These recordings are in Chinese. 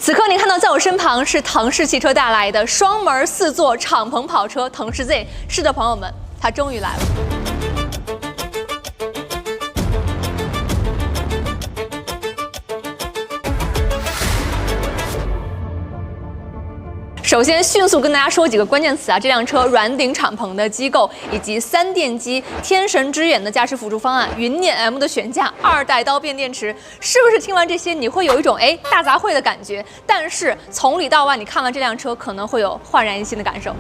此刻您看到在我身旁是腾势汽车带来的双门4座敞篷跑车腾势 Z。是的，朋友们，它终于来了。首先，迅速跟大家说几个关键词啊，这辆车软顶敞篷的机构，以及3电机、天神之眼的驾驶辅助方案、云辇 M 的悬架、2代刀片电池，是不是听完这些你会有一种大杂烩的感觉？但是从里到外，你看完这辆车可能会有焕然一新的感受。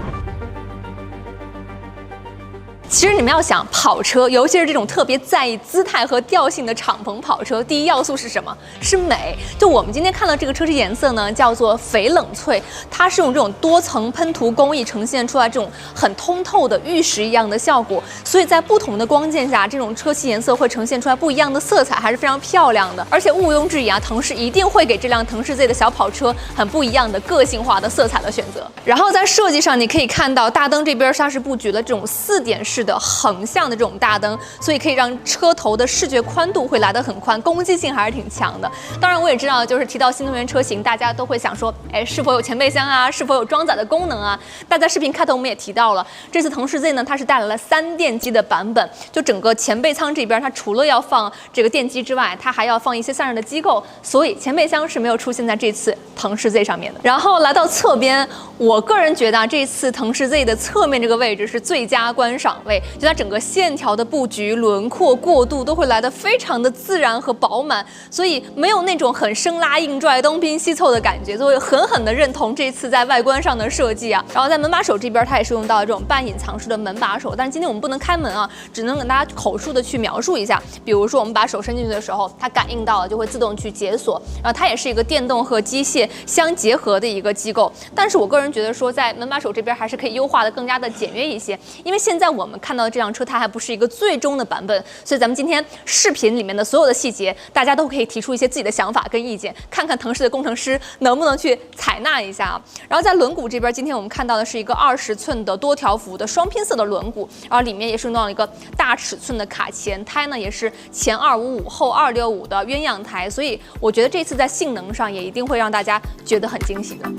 其实你们要想跑车，尤其是这种特别在意姿态和调性的敞篷跑车，第一要素是什么？是美。就我们今天看到这个车身颜色呢，叫做翡冷翠，它是用这种多层喷涂工艺呈现出来这种很通透的玉石一样的效果，所以在不同的光线下，这种车漆颜色会呈现出来不一样的色彩，还是非常漂亮的。而且毋庸置疑啊，腾势一定会给这辆腾势 Z 的小跑车很不一样的个性化的色彩的选择。然后在设计上，你可以看到大灯这边它是布局了这种4点式的横向的这种大灯，所以可以让车头的视觉宽度会来得很宽，攻击性还是挺强的。当然，我也知道，就是提到新能源车型，大家都会想说，是否有前备箱啊，是否有装载的功能啊？但在视频开头我们也提到了，这次腾势 Z 呢，它是带来了3电机的版本，就整个前备舱这边，它除了要放这个电机之外，它还要放一些散热的机构，所以前备箱是没有出现在这次腾势 Z 上面的。然后来到侧边，我个人觉得啊，这次腾势 Z 的侧面这个位置是最佳观赏位，就它整个线条的布局、轮廓过渡都会来得非常的自然和饱满，所以没有那种很生拉硬拽、东拼西凑的感觉，所以狠狠地认同这次在外观上的设计啊。然后在门把手这边，它也是用到了这种半隐藏式的门把手，但是今天我们不能开门啊，只能跟大家口述的去描述一下。比如说我们把手伸进去的时候，它感应到了就会自动去解锁，然后它也是一个电动和机械相结合的一个机构。但是我个人觉得说，在门把手这边还是可以优化的更加的简约一些，因为现在我们看到的这辆车它还不是一个最终的版本，所以咱们今天视频里面的所有的细节，大家都可以提出一些自己的想法跟意见，看看腾势的工程师能不能去采纳一下啊。然后在轮毂这边，今天我们看到的是一个20寸的多条幅的双拼色的轮毂，然后里面也是用到了一个大尺寸的卡钳，胎呢也是前255后265的鸳鸯胎，所以我觉得这次在性能上也一定会让大家觉得很惊喜的。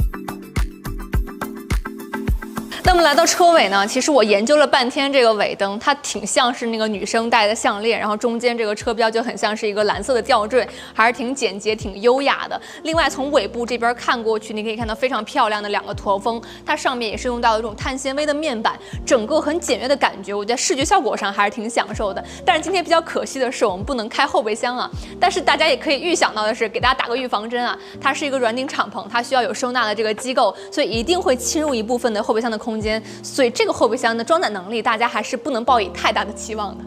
那么来到车尾呢，其实我研究了半天这个尾灯，它挺像是那个女生戴的项链，然后中间这个车标就很像是一个蓝色的吊坠，还是挺简洁、挺优雅的。另外从尾部这边看过去，你可以看到非常漂亮的2个驼峰，它上面也是用到了这种碳纤维的面板，整个很简约的感觉，我觉得视觉效果上还是挺享受的。但是今天比较可惜的是，我们不能开后备箱啊。但是大家也可以预想到的是，给大家打个预防针啊，它是一个软顶敞篷，它需要有收纳的这个机构，所以一定会侵入一部分的后备箱的空间。所以这个后备箱的装载能力，大家还是不能抱以太大的期望的。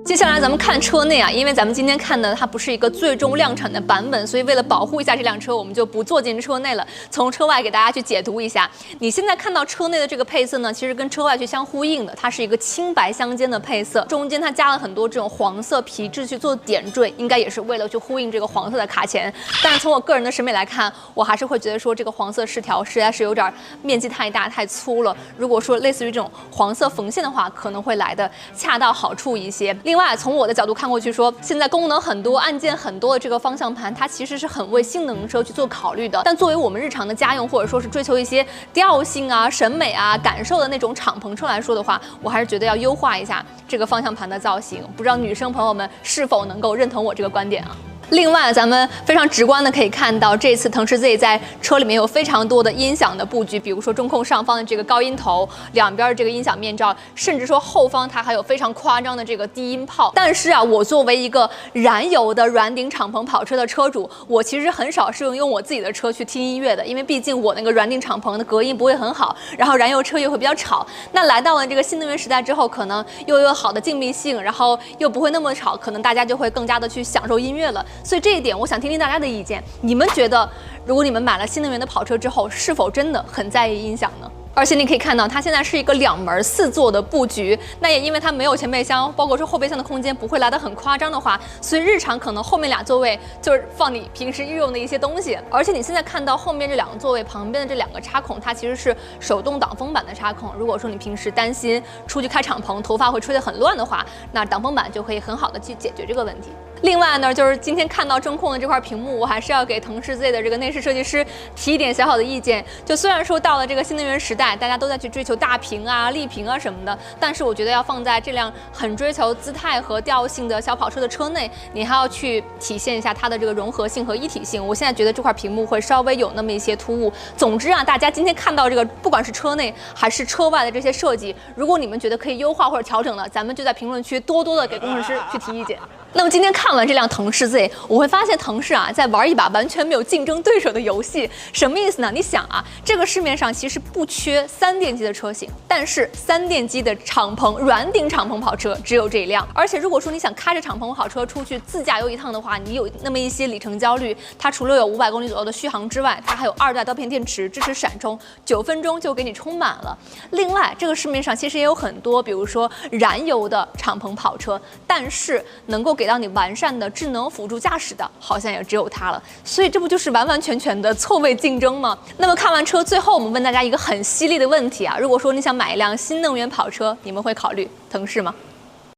接下来咱们看车内啊，因为咱们今天看的它不是一个最终量产的版本，所以为了保护一下这辆车，我们就不坐进车内了，从车外给大家去解读一下。你现在看到车内的这个配色呢，其实跟车外去相呼应的，它是一个青白相间的配色，中间它加了很多这种黄色皮质去做点缀，应该也是为了去呼应这个黄色的卡钳。但是从我个人的审美来看，我还是会觉得说这个黄色饰条实在是有点面积太大太粗了。如果说类似于这种黄色缝线的话，可能会来的恰到好处一些。另外，从我的角度看过去说，现在功能很多、按键很多的这个方向盘，它其实是很为性能车去做考虑的。但作为我们日常的家用，或者说是追求一些调性啊、审美啊、感受的那种敞篷车来说的话，我还是觉得要优化一下这个方向盘的造型。不知道女生朋友们是否能够认同我这个观点啊？另外，咱们非常直观的可以看到，这次腾势 Z 在车里面有非常多的音响的布局，比如说中控上方的这个高音头，两边的这个音响面罩，甚至说后方它还有非常夸张的这个低音炮。但是啊，我作为一个燃油的软顶敞篷跑车的车主，我其实很少是用我自己的车去听音乐的，因为毕竟我那个软顶敞篷的隔音不会很好，然后燃油车又会比较吵。那来到了这个新能源时代之后，可能又有好的静谧性，然后又不会那么吵，可能大家就会更加的去享受音乐了。所以这一点，我想听听大家的意见。你们觉得，如果你们买了新能源的跑车之后，是否真的很在意音响呢？而且你可以看到，它现在是一个2门4座的布局。那也因为它没有前备箱，包括说后备箱的空间不会来得很夸张的话，所以日常可能后面2座位就是放你平时御用的一些东西。而且你现在看到后面这2个座位旁边的这2个插孔，它其实是手动挡风板的插孔。如果说你平时担心出去开敞篷头发会吹得很乱的话，那挡风板就可以很好的去解决这个问题。另外呢，就是今天看到中控的这块屏幕，我还是要给腾势 Z 的这个内饰设计师提一点小小的意见。就虽然说到了这个新能源时代，大家都在去追求大屏啊、立屏啊什么的，但是我觉得要放在这辆很追求姿态和调性的小跑车的车内，你还要去体现一下它的这个融合性和一体性。我现在觉得这块屏幕会稍微有那么一些突兀。总之啊，大家今天看到这个，不管是车内还是车外的这些设计，如果你们觉得可以优化或者调整的，咱们就在评论区多多的给工程师去提意见。那么今天看完这辆腾势 Z， 我会发现腾势啊在玩一把完全没有竞争对手的游戏。什么意思呢？你想啊，这个市面上其实不缺3电机的车型，但是3电机的敞篷软顶敞篷跑车只有这一辆。而且如果说你想开着敞篷跑车出去自驾游一趟的话，你有那么一些里程焦虑，它除了有500公里左右的续航之外，它还有2代刀片电池，支持闪充，9分钟就给你充满了。另外，这个市面上其实也有很多，比如说燃油的敞篷跑车，但是能够给到你完善的智能辅助驾驶的，好像也只有它了。所以这不就是完完全全的错位竞争吗？那么看完车，最后我们问大家一个很犀利的问题啊，如果说你想买一辆新能源跑车，你们会考虑腾势吗？